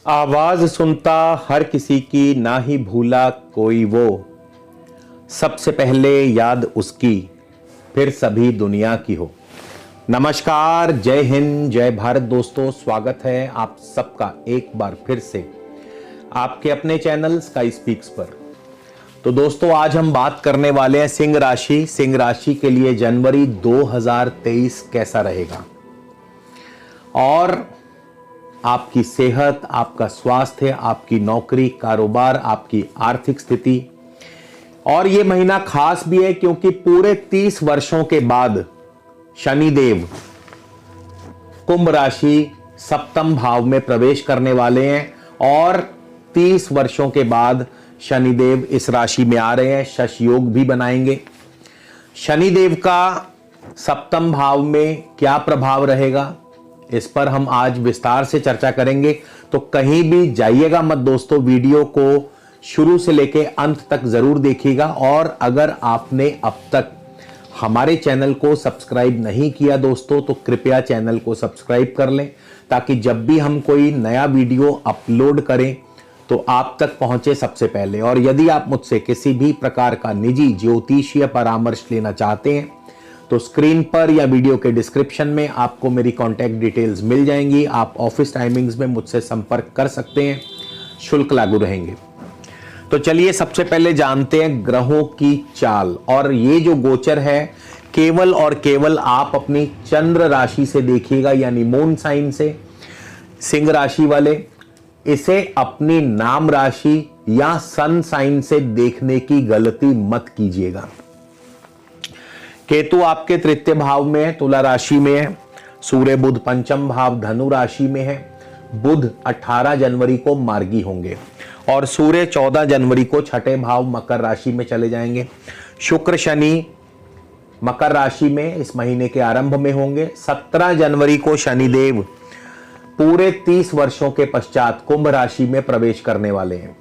आवाज सुनता हर किसी की, ना ही भूला कोई वो। सबसे पहले याद उसकी, फिर सभी दुनिया की हो। नमस्कार, जय हिंद, जय भारत दोस्तों। स्वागत है आप सबका एक बार फिर से आपके अपने चैनल स्काई स्पीक्स पर। तो दोस्तों, आज हम बात करने वाले हैं सिंह राशि। सिंह राशि के लिए जनवरी 2023 कैसा रहेगा, और आपकी सेहत, आपका स्वास्थ्य, आपकी नौकरी, कारोबार, आपकी आर्थिक स्थिति। और यह महीना खास भी है क्योंकि पूरे 30 वर्षों के बाद शनिदेव कुंभ राशि सप्तम भाव में प्रवेश करने वाले हैं, और 30 वर्षों के बाद शनिदेव इस राशि में आ रहे हैं। शश योग भी बनाएंगे। शनिदेव का सप्तम भाव में क्या प्रभाव रहेगा, इस पर हम आज विस्तार से चर्चा करेंगे। तो कहीं भी जाइएगा मत दोस्तों, वीडियो को शुरू से लेकर अंत तक जरूर देखिएगा। और अगर आपने अब तक हमारे चैनल को सब्सक्राइब नहीं किया दोस्तों, तो कृपया चैनल को सब्सक्राइब कर लें, ताकि जब भी हम कोई नया वीडियो अपलोड करें तो आप तक पहुंचे सबसे पहले। और यदि आप मुझसे किसी भी प्रकार का निजी ज्योतिषीय परामर्श लेना चाहते हैं तो स्क्रीन पर या वीडियो के डिस्क्रिप्शन में आपको मेरी कांटेक्ट डिटेल्स मिल जाएंगी। आप ऑफिस टाइमिंग्स में मुझसे संपर्क कर सकते हैं, शुल्क लागू रहेंगे। तो चलिए सबसे पहले जानते हैं ग्रहों की चाल। और ये जो गोचर है, केवल और केवल आप अपनी चंद्र राशि से देखिएगा, यानी मून साइन से। सिंह राशि वाले इसे अपनी नाम राशि या सन साइन से देखने की गलती मत कीजिएगा। केतु आपके तृतीय भाव में है, तुला राशि में है। सूर्य बुध पंचम भाव धनु राशि में है। बुध 18 जनवरी को मार्गी होंगे, और सूर्य 14 जनवरी को छठे भाव मकर राशि में चले जाएंगे। शुक्र शनि मकर राशि में इस महीने के आरंभ में होंगे। 17 जनवरी को शनिदेव पूरे 30 वर्षों के पश्चात कुंभ राशि में प्रवेश करने वाले हैं,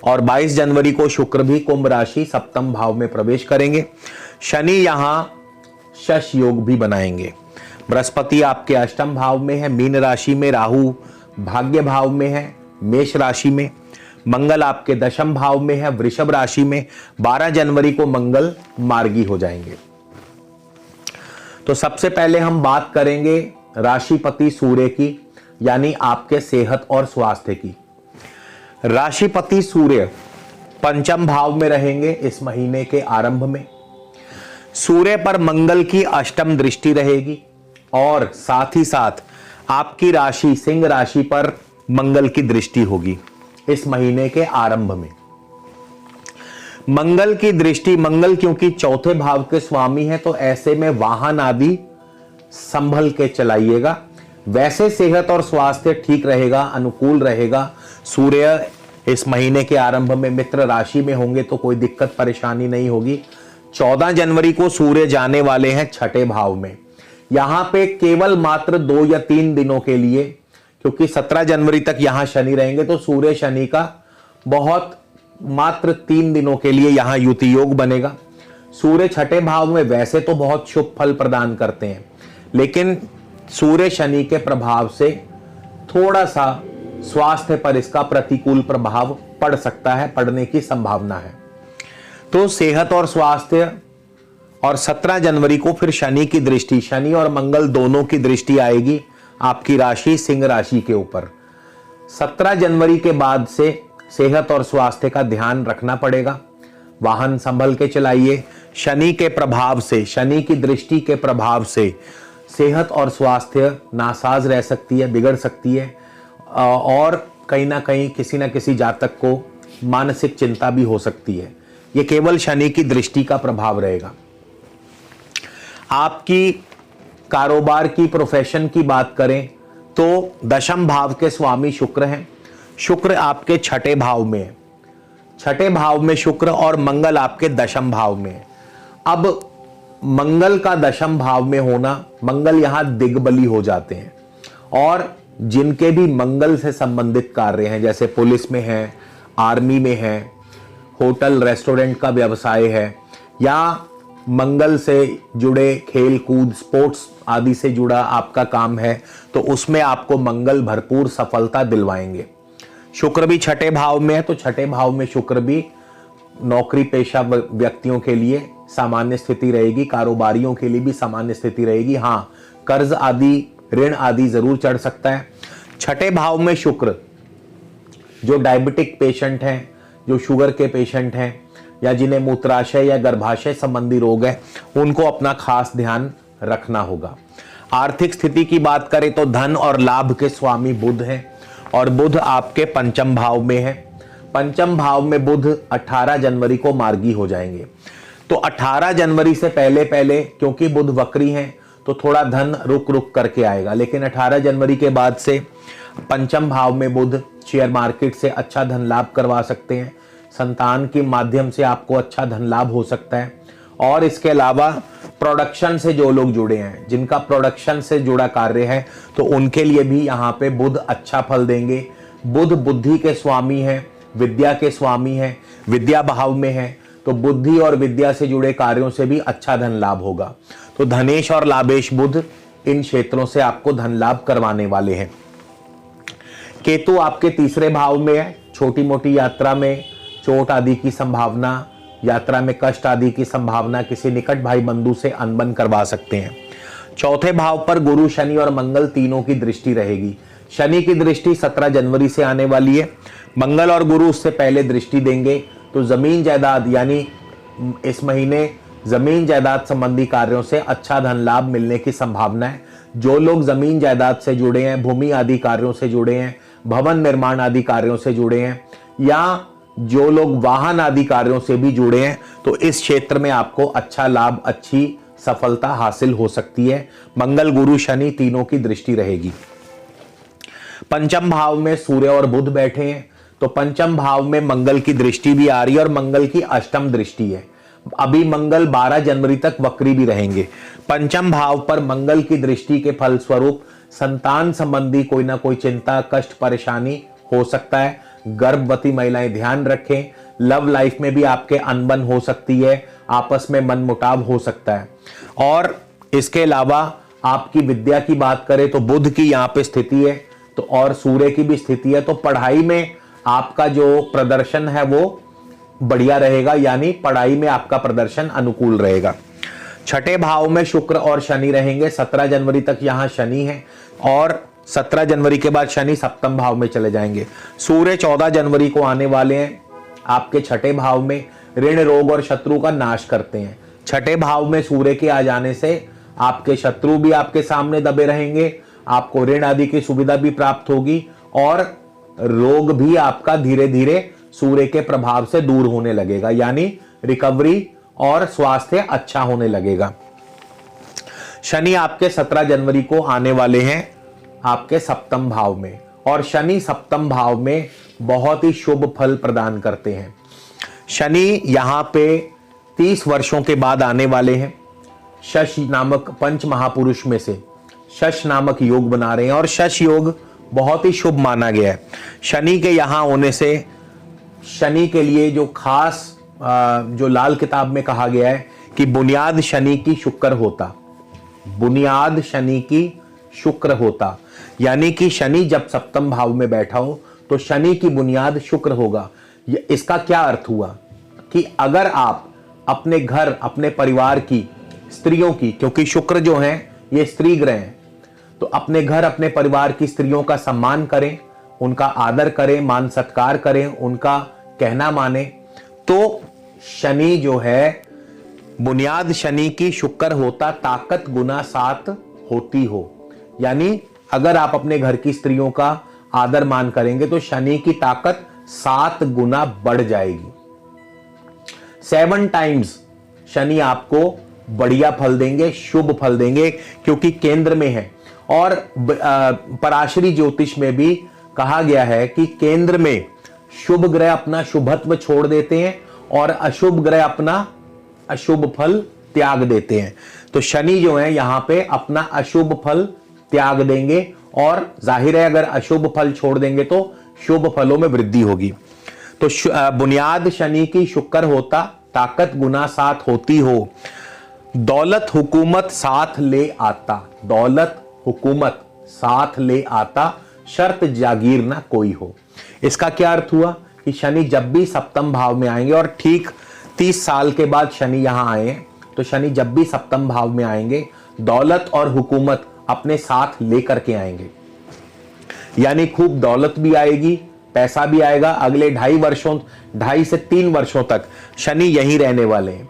और 22 जनवरी को शुक्र भी कुंभ राशि सप्तम भाव में प्रवेश करेंगे। शनि यहां शश योग भी बनाएंगे। बृहस्पति आपके अष्टम भाव में है, मीन राशि में। राहु भाग्य भाव में है, मेष राशि में। मंगल आपके दशम भाव में है, वृषभ राशि में। 12 जनवरी को मंगल मार्गी हो जाएंगे। तो सबसे पहले हम बात करेंगे राशिपति सूर्य की, यानी आपके सेहत और स्वास्थ्य की। राशिपति सूर्य पंचम भाव में रहेंगे इस महीने के आरंभ में। सूर्य पर मंगल की अष्टम दृष्टि रहेगी, और साथ ही साथ आपकी राशि सिंह राशि पर मंगल की दृष्टि होगी इस महीने के आरंभ में। मंगल की दृष्टि, मंगल क्योंकि चौथे भाव के स्वामी है, तो ऐसे में वाहन आदि संभल के चलाइएगा। वैसे सेहत और स्वास्थ्य ठीक रहेगा, अनुकूल रहेगा। सूर्य इस महीने के आरंभ में मित्र राशि में होंगे, तो कोई दिक्कत परेशानी नहीं होगी। 14 जनवरी को सूर्य जाने वाले हैं छठे भाव में। यहां पे केवल मात्र 2 या 3 दिनों के लिए, क्योंकि 17 जनवरी तक यहां शनि रहेंगे, तो सूर्य शनि का बहुत मात्र 3 दिनों के लिए यहां युति योग बनेगा। सूर्य छठे भाव में वैसे तो बहुत शुभ फल प्रदान करते हैं, लेकिन सूर्य शनि के प्रभाव से थोड़ा सा स्वास्थ्य पर इसका प्रतिकूल प्रभाव पड़ सकता है, पड़ने की संभावना है। तो सेहत और स्वास्थ्य, और 17 जनवरी को फिर शनि की दृष्टि, शनि और मंगल दोनों की दृष्टि आएगी आपकी राशि सिंह राशि के ऊपर। 17 जनवरी के बाद से सेहत और स्वास्थ्य का ध्यान रखना पड़ेगा। वाहन संभल के चलाइए। शनि के प्रभाव से, शनि की दृष्टि के प्रभाव से सेहत और स्वास्थ्य नासाज रह सकती है, बिगड़ सकती है, और कहीं ना कहीं किसी ना किसी जातक को मानसिक चिंता भी हो सकती है। यह केवल शनि की दृष्टि का प्रभाव रहेगा। आपकी कारोबार की, प्रोफेशन की बात करें तो दशम भाव के स्वामी शुक्र हैं। शुक्र आपके छठे भाव में है। छठे भाव में शुक्र, और मंगल आपके दशम भाव में है। अब मंगल का दशम भाव में होना, मंगल यहां दिग्बली हो जाते हैं, और जिनके भी मंगल से संबंधित कार्य हैं, जैसे पुलिस में है, आर्मी में है, होटल रेस्टोरेंट का व्यवसाय है, या मंगल से जुड़े खेल कूद स्पोर्ट्स आदि से जुड़ा आपका काम है तो उसमें आपको मंगल भरपूर सफलता दिलवाएंगे। शुक्र भी छठे भाव में है, तो छठे भाव में शुक्र भी नौकरी पेशा व्यक्तियों के लिए सामान्य स्थिति रहेगी, कारोबारियों के लिए भी सामान्य स्थिति रहेगी। हाँ, कर्ज आदि ऋण आदि जरूर चढ़ सकता है। छठे भाव में शुक्र जो डायबिटिक पेशेंट हैं, जो शुगर के पेशेंट हैं, या जिन्हें मूत्राशय या गर्भाशय संबंधी रोग है, उनको अपना खास ध्यान रखना होगा। आर्थिक स्थिति की बात करें तो धन और लाभ के स्वामी बुध हैं और बुध आपके पंचम भाव में है। पंचम भाव में बुध 18 जनवरी को मार्गी हो जाएंगे। तो 18 जनवरी से पहले पहले क्योंकि बुध वक्री हैं तो थोड़ा धन रुक रुक करके आएगा, लेकिन 18 जनवरी के बाद से पंचम भाव में बुध शेयर मार्केट से अच्छा धन लाभ करवा सकते हैं। संतान के माध्यम से आपको अच्छा धन लाभ हो सकता है। और इसके अलावा प्रोडक्शन से जो लोग जुड़े हैं, जिनका प्रोडक्शन से जुड़ा कार्य है, तो उनके लिए भी यहाँ पे बुध अच्छा फल देंगे। बुध बुद्धि के स्वामी है, विद्या के स्वामी है, विद्या भाव में है, तो बुद्धि और विद्या से जुड़े कार्यों से भी अच्छा धन लाभ होगा। तो धनेश और लाभेश बुध इन क्षेत्रों से आपको धन लाभ करवाने वाले हैं। केतु आपके तीसरे भाव में है। छोटी मोटी यात्रा में चोट आदि की संभावना, यात्रा में कष्ट आदि की संभावना, किसी निकट भाई बंधु से अनबन करवा सकते हैं। चौथे भाव पर गुरु, शनि और मंगल तीनों की दृष्टि रहेगी। शनि की दृष्टि 17 जनवरी से आने वाली है, मंगल और गुरु उससे पहले दृष्टि देंगे। तो जमीन जायदाद यानी इस महीने जमीन जायदाद संबंधी कार्यों से अच्छा धन लाभ मिलने की संभावना है। जो लोग जमीन जायदाद से जुड़े हैं, भूमि आदि कार्यों से जुड़े हैं, भवन निर्माण आदि कार्यों से जुड़े हैं, या जो लोग वाहन आदि कार्यों से भी जुड़े हैं, तो इस क्षेत्र में आपको अच्छा लाभ, अच्छी सफलता हासिल हो सकती है। मंगल, गुरु, शनि तीनों की दृष्टि रहेगी। पंचम भाव में सूर्य और बुध बैठे हैं, तो पंचम भाव में मंगल की दृष्टि भी आ रही है और मंगल की अष्टम दृष्टि है। अभी मंगल 12 जनवरी तक वक्री भी रहेंगे। पंचम भाव पर मंगल की दृष्टि के फलस्वरूप संतान संबंधी कोई ना कोई चिंता, कष्ट, परेशानी हो सकता है। गर्भवती महिलाएं ध्यान रखें। लव लाइफ में भी आपके अनबन हो सकती है, आपस में मनमुटाव हो सकता है। और इसके अलावा आपकी विद्या की बात करें तो बुध की यहाँ पे स्थिति है, तो और सूर्य की भी स्थिति है, तो पढ़ाई में आपका जो प्रदर्शन है वो बढ़िया रहेगा, यानी पढ़ाई में आपका प्रदर्शन अनुकूल रहेगा। छठे भाव में शुक्र और शनि रहेंगे। 17 जनवरी तक यहाँ शनि है और 17 जनवरी के बाद शनि सप्तम भाव में चले जाएंगे। सूर्य 14 जनवरी को आने वाले हैं आपके छठे भाव में। ऋण, रोग और शत्रु का नाश करते हैं। छठे भाव में सूर्य के आ जाने से आपके शत्रु भी आपके सामने दबे रहेंगे, आपको ऋण आदि की सुविधा भी प्राप्त होगी और रोग भी आपका धीरे धीरे सूर्य के प्रभाव से दूर होने लगेगा, यानी रिकवरी और स्वास्थ्य अच्छा होने लगेगा। शनि आपके 17 जनवरी को आने वाले हैं आपके सप्तम भाव में, और शनि सप्तम भाव में बहुत ही शुभ फल प्रदान करते हैं। शनि यहाँ पे 30 वर्षों के बाद आने वाले हैं। शश नामक पंच महापुरुष में से शश नामक योग बना रहे हैं और शश योग बहुत ही शुभ माना गया है। शनि के यहाँ होने से शनि के लिए जो खास जो लाल किताब में कहा गया है कि बुनियाद शनि की शुक्र होता, बुनियाद शनि की शुक्र होता, यानी कि शनि जब सप्तम भाव में बैठा हो तो शनि की बुनियाद शुक्र होगा। इसका क्या अर्थ हुआ कि अगर आप अपने घर, अपने परिवार की स्त्रियों की, क्योंकि शुक्र जो है ये स्त्री ग्रह हैं, तो अपने घर, अपने परिवार की स्त्रियों का सम्मान करें, उनका आदर करें, मान सत्कार करें, उनका कहना माने, तो शनि जो है बुनियाद शनि की शुक्र होता, ताकत गुना 7 होती हो। यानी अगर आप अपने घर की स्त्रियों का आदर मान करेंगे तो शनि की ताकत 7 गुना बढ़ जाएगी। 7 टाइम्स शनि आपको बढ़िया फल देंगे, शुभ फल देंगे, क्योंकि केंद्र में है। और पराशरी ज्योतिष में भी कहा गया है कि केंद्र में शुभ ग्रह अपना शुभत्व छोड़ देते हैं और अशुभ ग्रह अपना अशुभ फल त्याग देते हैं। तो शनि जो है यहां पे अपना अशुभ फल त्याग देंगे और जाहिर है अगर अशुभ फल छोड़ देंगे तो शुभ फलों में वृद्धि होगी। तो बुनियाद शनि की शुक्र होता, ताकत गुना 7 होती हो। दौलत हुकूमत साथ ले आता, दौलत हुकूमत साथ ले आता, शर्त जागीर ना कोई हो। इसका क्या अर्थ हुआ कि शनि जब भी सप्तम भाव में आएंगे, और ठीक 30 साल के बाद शनि यहां आए, तो शनि जब भी सप्तम भाव में आएंगे दौलत और हुकूमत अपने साथ लेकर के आएंगे। यानी खूब दौलत भी आएगी, पैसा भी आएगा। अगले 2.5 से 3 वर्षों तक शनि यहीं रहने वाले हैं।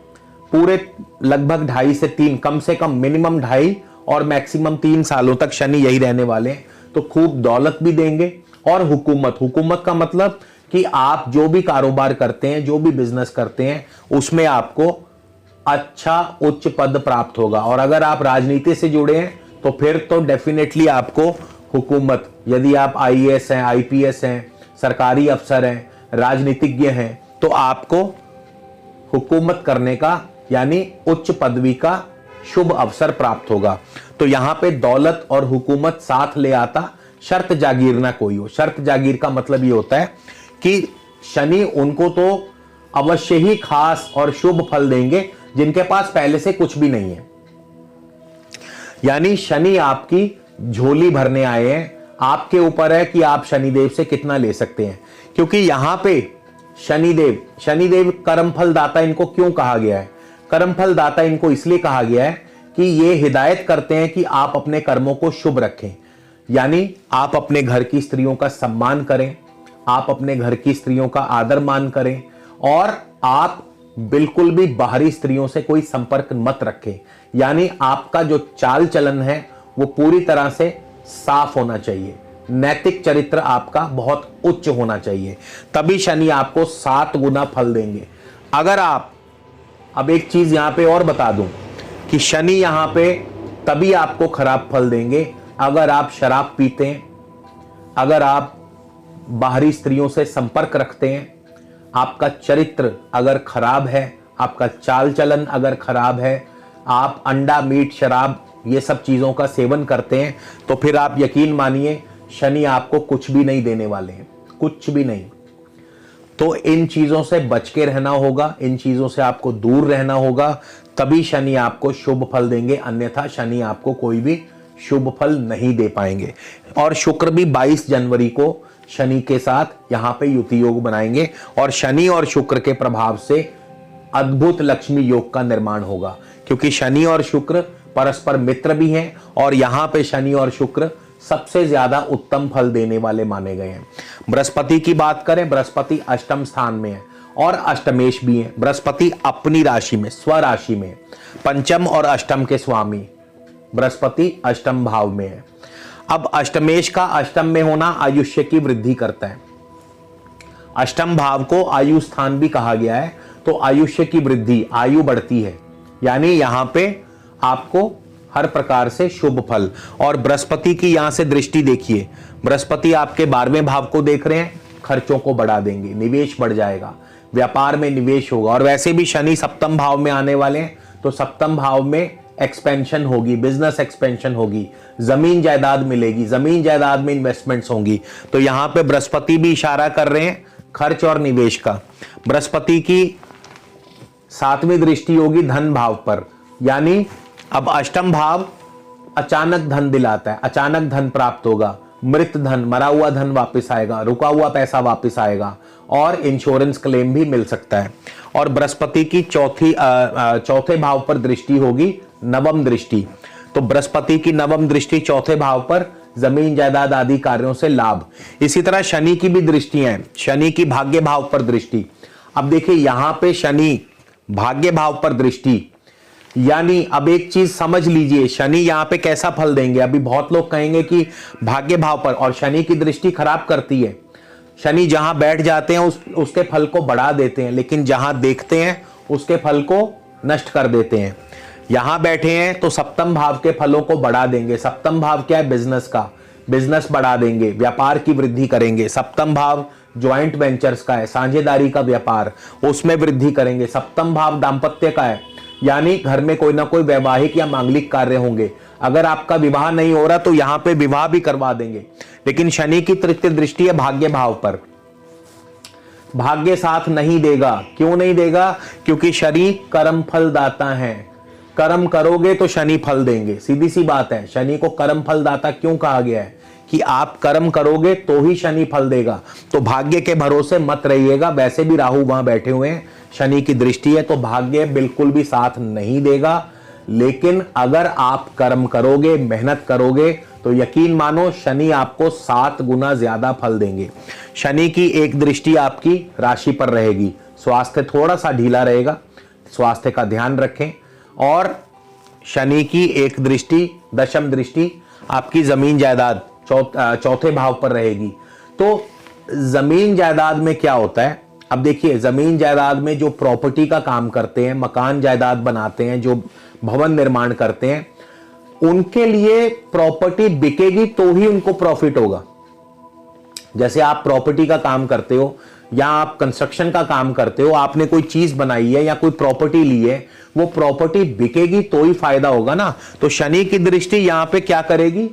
पूरे लगभग 2.5 से 3, कम से कम मिनिमम 2.5 और मैक्सिमम 3 सालों तक शनि यही रहने वाले हैं। तो खूब दौलत भी देंगे। और हुकूमत, हुकूमत का मतलब कि आप जो भी कारोबार करते हैं, जो भी बिजनेस करते हैं, उसमें आपको अच्छा उच्च पद प्राप्त होगा। और अगर आप राजनीति से जुड़े हैं तो फिर तो डेफिनेटली आपको हुकूमत, यदि आप आईएएस हैं, आईपीएस हैं, सरकारी अफसर हैं, राजनीतिज्ञ हैं, तो आपको हुकूमत करने का यानी उच्च पदवी का शुभ अवसर प्राप्त होगा। तो यहां पे दौलत और हुकूमत साथ ले आता, शर्त जागीर ना कोई हो। शर्त जागीर का मतलब ये होता है कि शनि उनको तो अवश्य ही खास और शुभ फल देंगे जिनके पास पहले से कुछ भी नहीं है। यानी शनि आपकी झोली भरने आए हैं। आपके ऊपर है कि आप शनिदेव से कितना ले सकते हैं। क्योंकि यहां पे शनिदेव कर्मफल दाता इनको क्यों कहा गया है? कर्मफल दाता इनको इसलिए कहा गया है कि ये हिदायत करते हैं कि आप अपने कर्मों को शुभ रखें। यानी आप अपने घर की स्त्रियों का सम्मान करें, आप अपने घर की स्त्रियों का आदर मान करें, और आप बिल्कुल भी बाहरी स्त्रियों से कोई संपर्क मत रखें। यानी आपका जो चाल चलन है वो पूरी तरह से साफ होना चाहिए। नैतिक चरित्र आपका बहुत उच्च होना चाहिए, तभी शनि आपको 7 गुना फल देंगे। अगर आप, अब एक चीज यहां पे और बता दूं कि शनि यहां पे तभी आपको खराब फल देंगे अगर आप शराब पीते हैं, अगर आप बाहरी स्त्रियों से संपर्क रखते हैं, आपका चरित्र अगर खराब है, आपका चाल चलन अगर खराब है, आप अंडा, मीट, शराब ये सब चीजों का सेवन करते हैं, तो फिर आप यकीन मानिए शनि आपको कुछ भी नहीं देने वाले हैं, कुछ भी नहीं। तो इन चीजों से बच के रहना होगा, इन चीजों से आपको दूर रहना होगा, तभी शनि आपको शुभ फल देंगे। अन्यथा शनि आपको कोई भी शुभ फल नहीं दे पाएंगे। और शुक्र भी 22 जनवरी को शनि के साथ यहां पे युति योग बनाएंगे, और शनि और शुक्र के प्रभाव से अद्भुत लक्ष्मी योग का निर्माण होगा। क्योंकि शनि और शुक्र परस्पर मित्र भी हैं, और यहां पे शनि और शुक्र सबसे ज्यादा उत्तम फल देने वाले माने गए हैं। बृहस्पति की बात करें, बृहस्पति अष्टम स्थान में है और अष्टमेश भी है। बृहस्पति अपनी राशि में, स्वराशि में, पंचम और अष्टम के स्वामी बृहस्पति अष्टम भाव में है। अब अष्टमेश का अष्टम में होना आयुष्य की वृद्धि करता है। अष्टम भाव को आयु स्थान भी कहा गया है। तो आयुष्य की वृद्धि, आयु बढ़ती है, यानी यहां पे आपको हर प्रकार से शुभ फल। और बृहस्पति की यहां से दृष्टि देखिए, बृहस्पति आपके 12वें भाव को देख रहे हैं, खर्चों को बढ़ा देंगे, निवेश बढ़ जाएगा, व्यापार में निवेश होगा। और वैसे भी शनि सप्तम भाव में आने वाले हैं, तो सप्तम भाव में एक्सपेंशन होगी, बिजनेस एक्सपेंशन होगी, जमीन जायदाद मिलेगी, जमीन जायदाद में इन्वेस्टमेंट्स होंगी। तो यहां पे बृहस्पति भी इशारा कर रहे हैं खर्च और निवेश का। बृहस्पति की 7वीं दृष्टि होगी धन भाव पर, यानी अब अष्टम भाव अचानक धन दिलाता है, अचानक धन प्राप्त होगा, मृत धन, मरा हुआ धन वापस आएगा, रुका हुआ पैसा वापस आएगा, और इंश्योरेंस क्लेम भी मिल सकता है। और बृहस्पति की चौथे भाव पर दृष्टि होगी, नवम दृष्टि। तो बृहस्पति की नवम दृष्टि चौथे भाव पर, जमीन जायदाद आदि कार्यों से लाभ। इसी तरह शनि की भी दृष्टियां हैं, शनि की भाग्य भाव पर दृष्टि। अब देखिए यहां पे शनि भाग्य भाव पर दृष्टि, यानी अब एक चीज समझ लीजिए, शनि यहां पे कैसा फल देंगे। अभी बहुत लोग कहेंगे कि भाग्य भाव पर, और शनि की दृष्टि खराब करती है। शनि जहां बैठ जाते हैं उसके फल को बढ़ा देते हैं, लेकिन जहां देखते हैं उसके फल को नष्ट कर देते हैं। यहां बैठे हैं तो सप्तम भाव के फलों को बढ़ा देंगे। सप्तम भाव क्या है? बिजनेस का, बिजनेस बढ़ा देंगे, व्यापार की वृद्धि करेंगे। सप्तम भाव ज्वाइंट वेंचर्स का है, साझेदारी का व्यापार, उसमें वृद्धि करेंगे। सप्तम भाव दाम्पत्य का है, यानी घर में कोई ना कोई वैवाहिक या मांगलिक कार्य होंगे। अगर आपका विवाह नहीं हो रहा तो यहां पे विवाह भी करवा देंगे। लेकिन शनि की तृतीय दृष्टि है भाग्य भाव पर, भाग्य साथ नहीं देगा। क्यों नहीं देगा? क्योंकि शनि कर्म फल दाता है। कर्म करोगे तो शनि फल देंगे, सीधी सी बात है। शनि को कर्म फलदाता क्यों कहा गया है कि आप कर्म करोगे तो ही शनि फल देगा। तो भाग्य के भरोसे मत रहिएगा। वैसे भी राहु वहां बैठे हुए हैं, शनि की दृष्टि है, तो भाग्य बिल्कुल भी साथ नहीं देगा। लेकिन अगर आप कर्म करोगे, मेहनत करोगे, तो यकीन मानो शनि आपको 7 गुना ज्यादा फल देंगे। शनि की एक दृष्टि आपकी राशि पर रहेगी। स्वास्थ्य थोड़ा सा ढीला रहेगा, स्वास्थ्य का ध्यान रखें। और शनि की एक दृष्टि, दशम दृष्टि आपकी जमीन जायदाद चौथे भाव पर रहेगी। तो जमीन जायदाद में क्या होता है, अब देखिए, जमीन जायदाद में जो प्रॉपर्टी का काम करते हैं, मकान जायदाद बनाते हैं, जो भवन निर्माण करते हैं, उनके लिए प्रॉपर्टी बिकेगी तो ही उनको प्रॉफिट होगा। जैसे आप प्रॉपर्टी का काम करते हो या आप कंस्ट्रक्शन का काम करते हो, आपने कोई चीज बनाई है या कोई प्रॉपर्टी ली है, वो प्रॉपर्टी बिकेगी तो ही फायदा होगा ना। तो शनि की दृष्टि यहां पे क्या करेगी,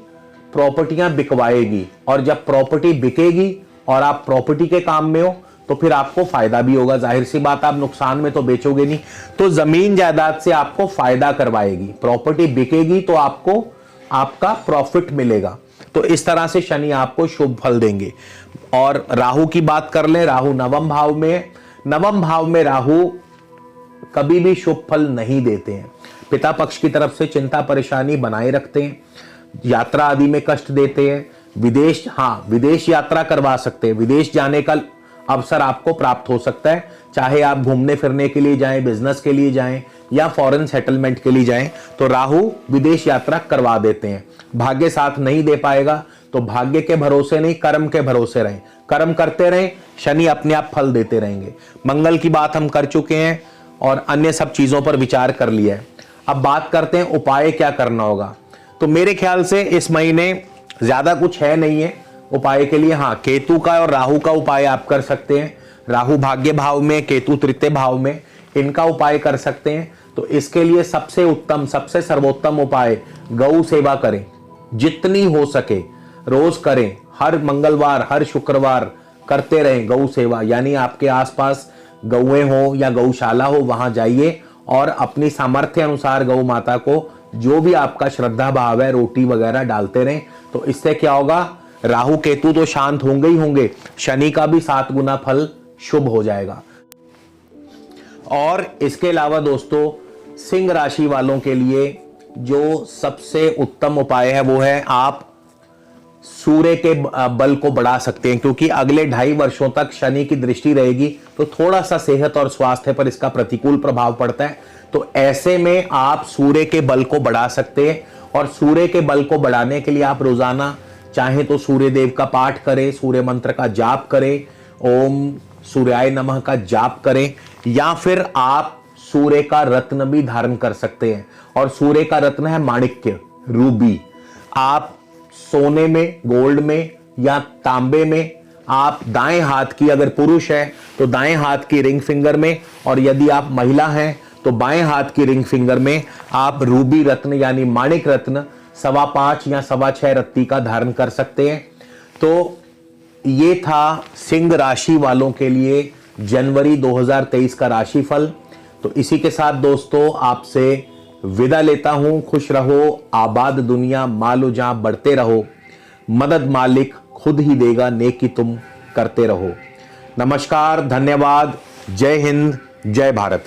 प्रॉपर्टियां बिकवाएगी। और जब प्रॉपर्टी बिकेगी और आप प्रॉपर्टी के काम में हो तो फिर आपको फायदा भी होगा। जाहिर सी बात, आप नुकसान में तो बेचोगे नहीं। तो जमीन जायदाद से आपको फायदा करवाएगी, प्रॉपर्टी बिकेगी तो आपको आपका प्रॉफिट मिलेगा। तो इस तरह से शनि आपको शुभ फल देंगे। और राहु की बात कर लें, राहु नवम भाव में, नवम भाव में राहु कभी भी शुभ फल नहीं देते हैं। पिता पक्ष की तरफ से चिंता परेशानी बनाए रखते हैं, यात्रा आदि में कष्ट देते हैं। विदेश, हाँ, विदेश यात्रा करवा सकते हैं, विदेश जाने का अवसर आपको प्राप्त हो सकता है। चाहे आप घूमने फिरने के लिए जाएं, बिजनेस के लिए जाएं या फॉरेन सेटलमेंट के लिए जाएं, तो राहु विदेश यात्रा करवा देते हैं। भाग्य साथ नहीं दे पाएगा तो भाग्य के भरोसे नहीं, कर्म के भरोसे रहें। कर्म करते रहें, शनि अपने आप फल देते रहेंगे। मंगल की बात हम कर चुके हैं और अन्य सब चीजों पर विचार कर लिया है। अब बात करते हैं उपाय क्या करना होगा। तो मेरे ख्याल से इस महीने ज्यादा कुछ है नहीं है उपाय के लिए। हाँ, केतु का और राहु का उपाय आप कर सकते हैं। राहु भाग्य भाव में, केतु तृतीय भाव में, इनका उपाय कर सकते हैं। तो इसके लिए सबसे उत्तम, सबसे सर्वोत्तम उपाय, गौ सेवा करें, जितनी हो सके रोज करें। हर मंगलवार, हर शुक्रवार करते रहें गौ सेवा। यानी आपके आसपास गौएं हो या गौशाला हो, वहां जाइए और अपनी सामर्थ्य अनुसार गौ माता को जो भी आपका श्रद्धा भाव है, रोटी वगैरह डालते रहें। तो इससे क्या होगा, राहु केतु तो शांत होंगे ही होंगे, शनि का भी 7 गुना फल शुभ हो जाएगा। और इसके अलावा दोस्तों, सिंह राशि वालों के लिए जो सबसे उत्तम उपाय है वो है आप सूर्य के बल को बढ़ा सकते हैं। क्योंकि अगले 2.5 वर्षों तक शनि की दृष्टि रहेगी तो थोड़ा सा सेहत और स्वास्थ्य पर इसका प्रतिकूल प्रभाव पड़ता है। तो ऐसे में आप सूर्य के बल को बढ़ा सकते हैं। और सूर्य के बल को बढ़ाने के लिए आप रोजाना चाहे तो सूर्य देव का पाठ करें, सूर्य मंत्र का जाप करें, ओम सूर्याय नमः का जाप करें, या फिर आप सूर्य का रत्न भी धारण कर सकते हैं। और सूर्य का रत्न है माणिक्य, रूबी। आप सोने में, गोल्ड में या तांबे में, आप दाएं हाथ की, अगर पुरुष है तो दाएं हाथ की रिंग फिंगर में, और यदि आप महिला हैं तो बाएं हाथ की रिंग फिंगर में आप रूबी रत्न यानी माणिक रत्न 5.25 या 6.25 रत्ती का धारण कर सकते हैं। तो ये था सिंह राशि वालों के लिए जनवरी 2023 का राशिफल। तो इसी के साथ दोस्तों आपसे विदा लेता हूं। खुश रहो, आबाद दुनिया, मालो जहां बढ़ते रहो, मदद मालिक खुद ही देगा, नेकी तुम करते रहो। नमस्कार, धन्यवाद, जय हिंद, जय भारत।